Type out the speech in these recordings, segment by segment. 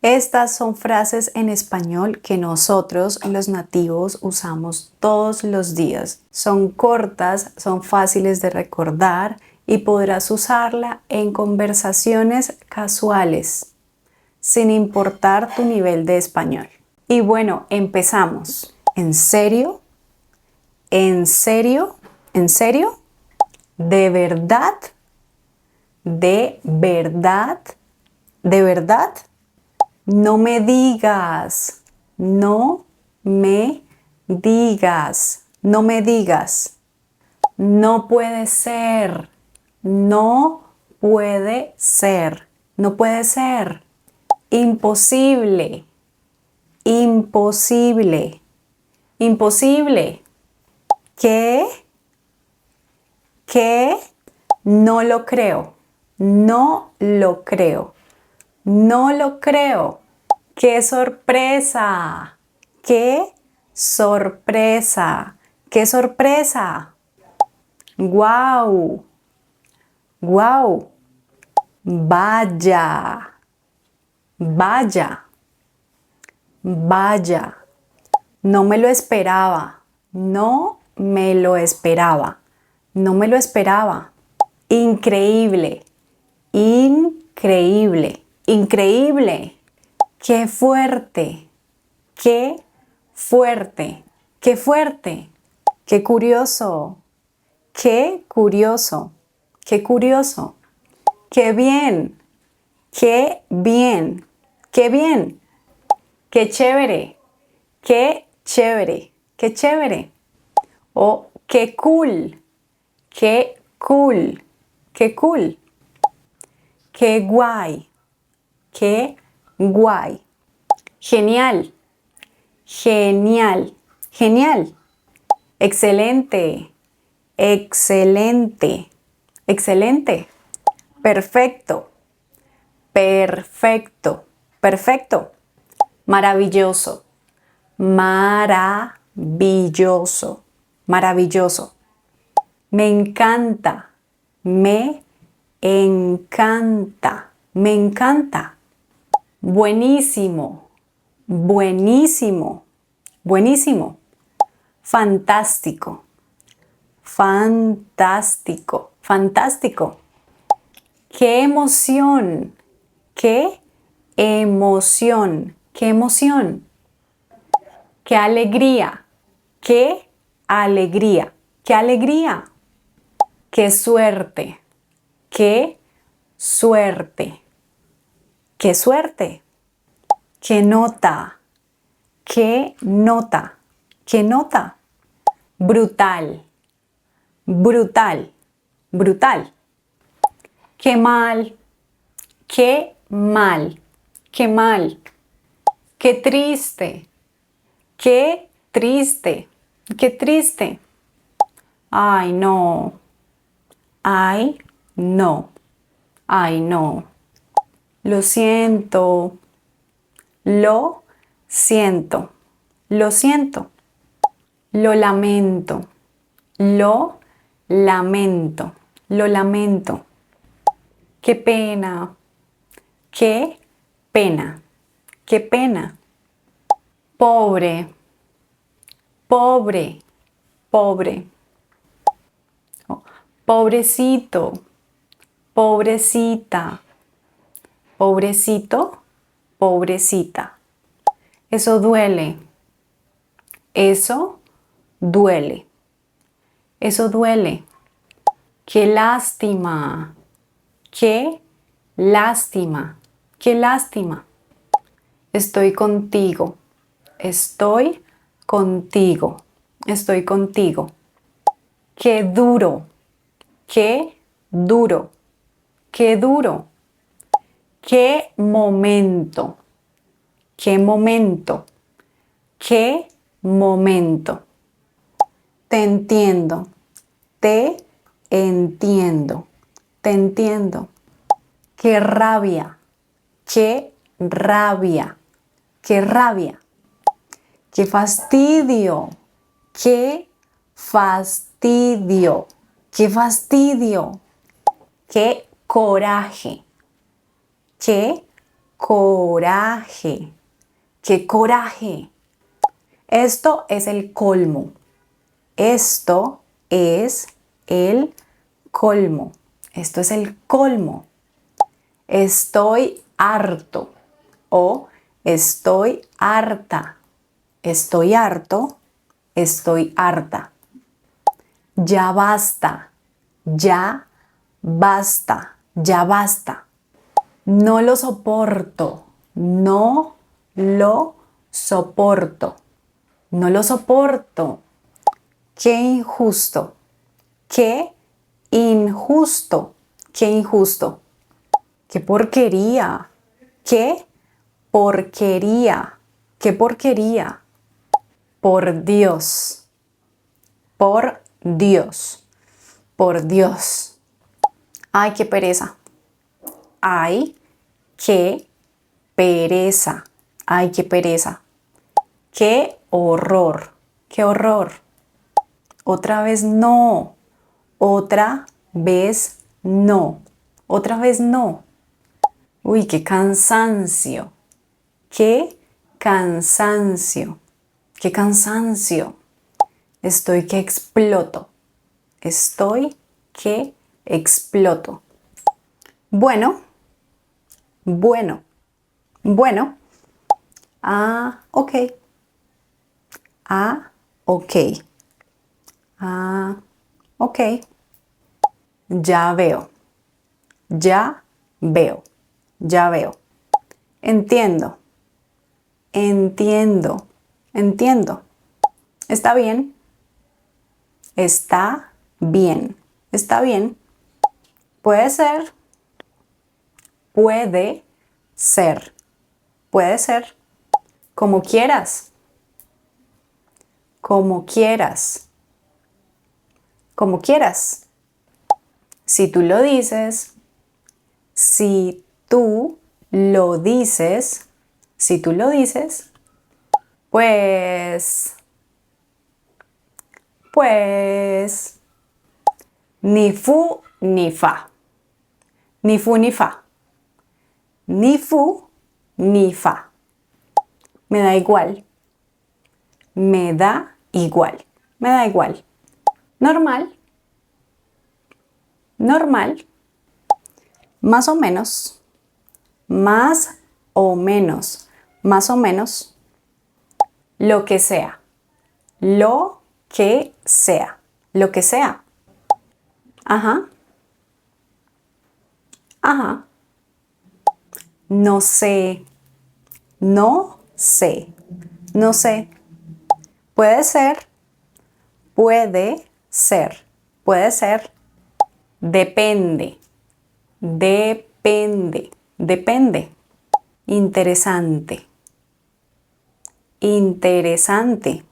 Estas son frases en español que nosotros, los nativos, usamos todos los días. Son cortas, son fáciles de recordar y podrás usarla en conversaciones casuales, sin importar tu nivel de español. Y bueno, empezamos. ¿En serio? ¿En serio? ¿En serio? ¿De verdad? ¿De verdad? ¿De verdad? No me digas, no me digas, no me digas. No puede ser, no puede ser, no puede ser. Imposible, imposible, imposible. ¿Qué? ¿Qué? No lo creo, no lo creo. No lo creo. ¡Qué sorpresa! ¡Qué sorpresa! ¡Qué sorpresa! ¡Guau! ¡Guau! Vaya. Vaya. Vaya. No me lo esperaba. No me lo esperaba. No me lo esperaba. Increíble. Increíble. Increíble. ¡Qué fuerte! ¡Qué fuerte! ¡Qué fuerte! ¡Qué curioso! ¡Qué curioso! ¡Qué curioso! ¡Qué bien! ¡Qué bien! ¡Qué bien! ¡Qué chévere! ¡Qué chévere! ¡Qué chévere! O ¡qué cool! ¡Qué cool! ¡Qué cool! ¡Qué guay! ¡Qué guay! Genial, genial, genial. Excelente, excelente, excelente. Perfecto, perfecto, perfecto. Maravilloso, maravilloso, maravilloso. Me encanta, me encanta, me encanta. Buenísimo, buenísimo, buenísimo. Fantástico, fantástico, fantástico. ¡Qué emoción! ¡Qué emoción! ¡Qué emoción! ¡Qué alegría! ¡Qué alegría! ¡Qué alegría! ¡Qué suerte! ¡Qué suerte! ¡Qué suerte! ¡Qué nota! ¡Qué nota! ¡Qué nota! Brutal, brutal, brutal. ¡Qué mal! ¡Qué mal! ¡Qué mal! ¡Qué triste! ¡Qué triste! ¡Qué triste! ¡Ay, no! ¡Ay, no! ¡Ay, no! Lo siento. Lo siento. Lo siento. Lo lamento. Lo lamento. Lo lamento. Qué pena. Qué pena. Qué pena. Pobre. Pobre. Pobre. Oh, pobrecito. Pobrecita. Pobrecito. Pobrecita. Eso duele. Eso duele. Eso duele. ¡Qué lástima! ¡Qué lástima! ¡Qué lástima! Estoy contigo. Estoy contigo. Estoy contigo. ¡Qué duro! ¡Qué duro! ¡Qué duro! ¡Qué momento! ¡Qué momento! ¡Qué momento! Te entiendo. Te entiendo. Te entiendo. ¡Qué rabia! ¡Qué rabia! ¡Qué rabia! ¡Qué fastidio! ¡Qué fastidio! ¡Qué fastidio! ¡Qué coraje! ¡Qué coraje. ¡Qué coraje! Esto es el colmo. Esto es el colmo. Esto es el colmo. Estoy harto o estoy harta. Estoy harto, estoy harta. Ya basta, ya basta, ya basta. No lo soporto, no lo soporto, no lo soporto. Qué injusto, qué injusto, qué injusto. Qué porquería, qué porquería, qué porquería. Por Dios, por Dios, por Dios. Ay, qué pereza. Ay, qué pereza. Ay, qué pereza. Qué horror, qué horror. Otra vez no. Otra vez no. Otra vez no. Uy, qué cansancio. Qué cansancio. Qué cansancio. Estoy que exploto. Estoy que exploto. Bueno, bueno, bueno. Ah, ok. Ah, ok. Ah, ok. Ya veo. Ya veo. Ya veo. Entiendo. Entiendo. Entiendo. ¿Está bien? Está bien. Está bien. Puede ser. Puede ser. Puede ser. Como quieras. Como quieras. Como quieras. Si tú lo dices. Si tú lo dices. Si tú lo dices. Pues ni fu ni fa. Ni fu ni fa. Ni fu ni fa. Me da igual. Me da igual. Me da igual. Normal. Normal. Más o menos. Más o menos. Más o menos. Lo que sea. Lo que sea. Lo que sea. Ajá. Ajá. No sé. No sé. No sé. Puede ser. Puede ser. Puede ser. Depende. Depende. Depende. Interesante. Interesante.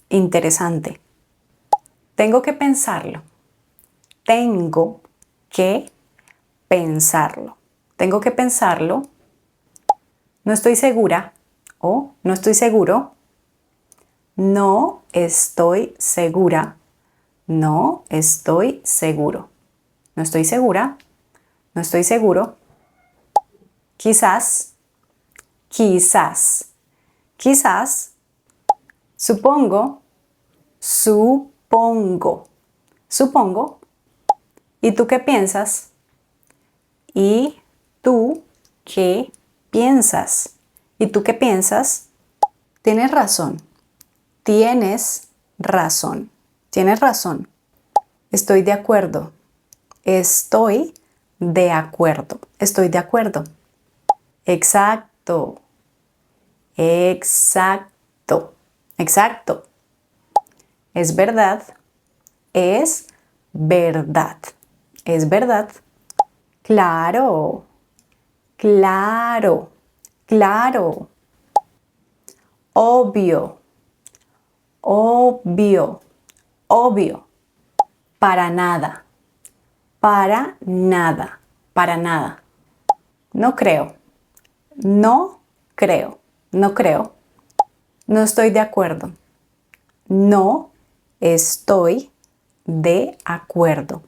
Interesante. Tengo que pensarlo. Tengo que pensarlo. Tengo que pensarlo. No estoy segura o no estoy seguro. No estoy segura. No estoy seguro. No estoy segura. No estoy seguro. Quizás. Quizás. Quizás. Supongo. Supongo. Supongo. ¿Y tú qué piensas? ¿Y tú qué piensas? ¿Y tú qué piensas? Tienes razón. Tienes razón. Tienes razón. Estoy de acuerdo. Estoy de acuerdo. Estoy de acuerdo. Exacto. Exacto. Exacto. Es verdad. Es verdad. Es verdad. Claro. Claro. Claro. Obvio. Obvio. Obvio. Para nada. Para nada. Para nada. No creo. No creo. No creo. No estoy de acuerdo. No estoy de acuerdo.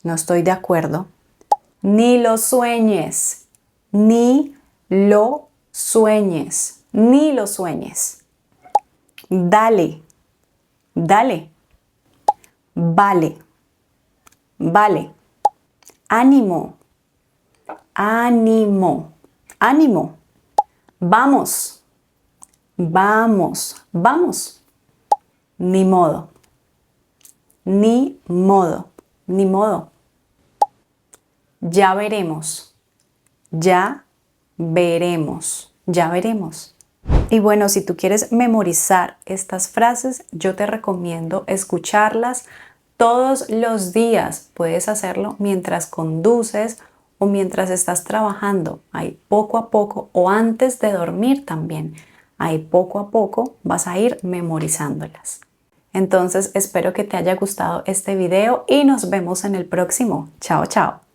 No estoy de acuerdo. Ni lo sueñes. Ni lo sueñes, ni lo sueñes. Dale, dale. Vale, vale. Ánimo, ánimo, ánimo. Vamos, vamos, vamos. Ni modo, ni modo, ni modo. Ya veremos, ya veremos, ya veremos. Y bueno, si tú quieres memorizar estas frases, yo te recomiendo escucharlas todos los días. Puedes hacerlo mientras conduces o mientras estás trabajando. Ahí poco a poco o antes de dormir también. Ahí poco a poco vas a ir memorizándolas. Entonces espero que te haya gustado este video y nos vemos en el próximo. Chao, chao.